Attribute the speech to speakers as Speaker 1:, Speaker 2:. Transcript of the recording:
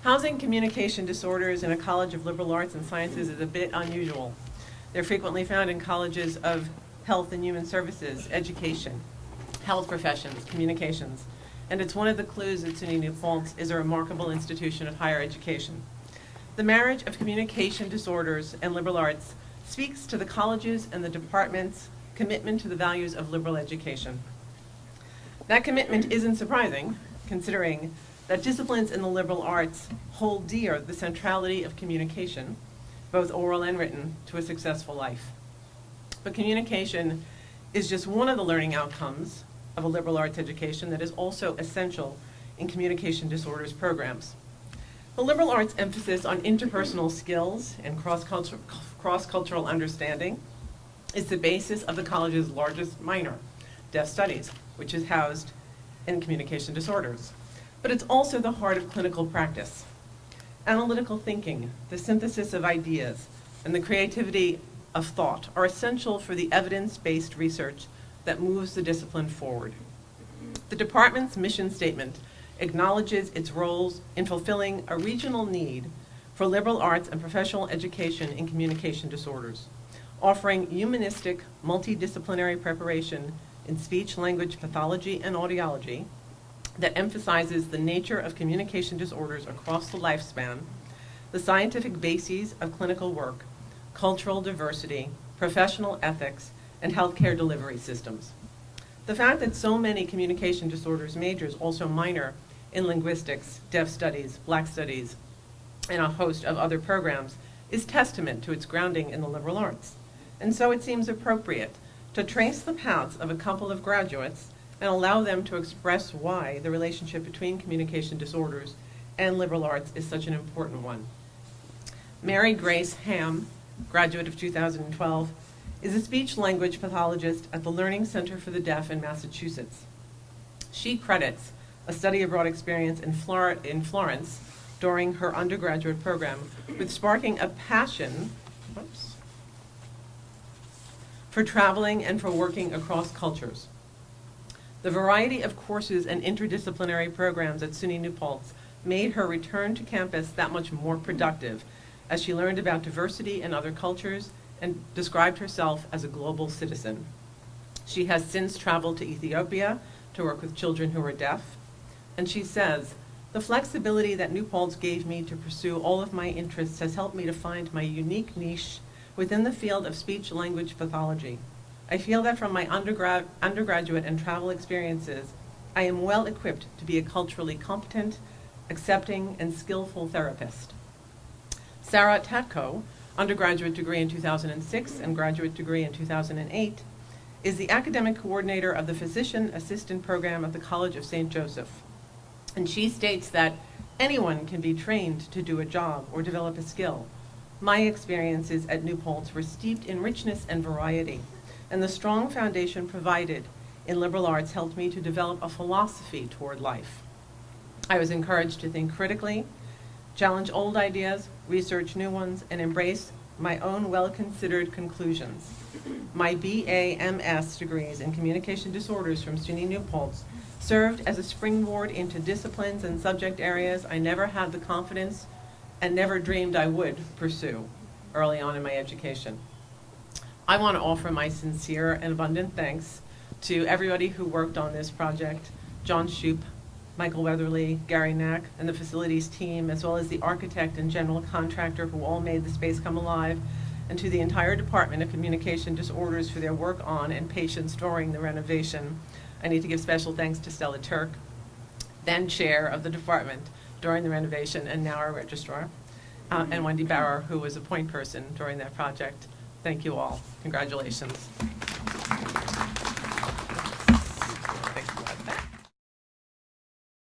Speaker 1: Housing communication disorders in a college of liberal arts and sciences is a bit unusual. They're frequently found in colleges of health and human services, education, health professions, communications, and it's one of the clues that SUNY New Paltz is a remarkable institution of higher education. The marriage of communication disorders and liberal arts speaks to the colleges and the department's commitment to the values of liberal education. That commitment isn't surprising, considering that disciplines in the liberal arts hold dear the centrality of communication, both oral and written, to a successful life. But communication is just one of the learning outcomes of a liberal arts education that is also essential in communication disorders programs. The liberal arts emphasis on interpersonal skills and cross-cultural understanding is the basis of the college's largest minor, Deaf Studies, which is housed in communication disorders. But it's also the heart of clinical practice. Analytical thinking, the synthesis of ideas, and the creativity of thought are essential for the evidence-based research that moves the discipline forward. The department's mission statement acknowledges its roles in fulfilling a regional need for liberal arts and professional education in communication disorders, offering humanistic, multidisciplinary preparation in speech, language, pathology, and audiology that emphasizes the nature of communication disorders across the lifespan, the scientific bases of clinical work, cultural diversity, professional ethics, and healthcare delivery systems. The fact that so many communication disorders majors also minor in linguistics, deaf studies, black studies, and a host of other programs is testament to its grounding in the liberal arts. And so it seems appropriate to trace the paths of a couple of graduates and allow them to express why the relationship between communication disorders and liberal arts is such an important one. Mary Grace Ham, graduate of 2012, is a speech-language pathologist at the Learning Center for the Deaf in Massachusetts. She credits a study abroad experience in Florence during her undergraduate program with sparking a passion for traveling and for working across cultures. The variety of courses and interdisciplinary programs at SUNY New Paltz made her return to campus that much more productive as she learned about diversity in other cultures and described herself as a global citizen. She has since traveled to Ethiopia to work with children who are deaf, and she says, "The flexibility that New Paltz gave me to pursue all of my interests has helped me to find my unique niche within the field of speech-language pathology. I feel that from my undergraduate and travel experiences, I am well equipped to be a culturally competent, accepting, and skillful therapist." Sarah Tatko, undergraduate degree in 2006 and graduate degree in 2008, is the academic coordinator of the Physician Assistant Program at the College of St. Joseph. And she states that anyone can be trained to do a job or develop a skill. My experiences at New Paltz were steeped in richness and variety, and the strong foundation provided in liberal arts helped me to develop a philosophy toward life. I was encouraged to think critically, challenge old ideas, research new ones, and embrace my own well-considered conclusions. My BA MS degrees in communication disorders from SUNY New Paltz served as a springboard into disciplines and subject areas I never had the confidence and never dreamed I would pursue early on in my education. I want to offer my sincere and abundant thanks to everybody who worked on this project, John Shoup, Michael Weatherly, Gary Knack, and the facilities team, as well as the architect and general contractor who all made the space come alive, and to the entire Department of Communication Disorders for their work on and patience during the renovation. I need to give special thanks to Stella Turk, then chair of the department during the renovation and now our registrar, and Wendy Barrow, who was a point person during that project. Thank you all. Congratulations.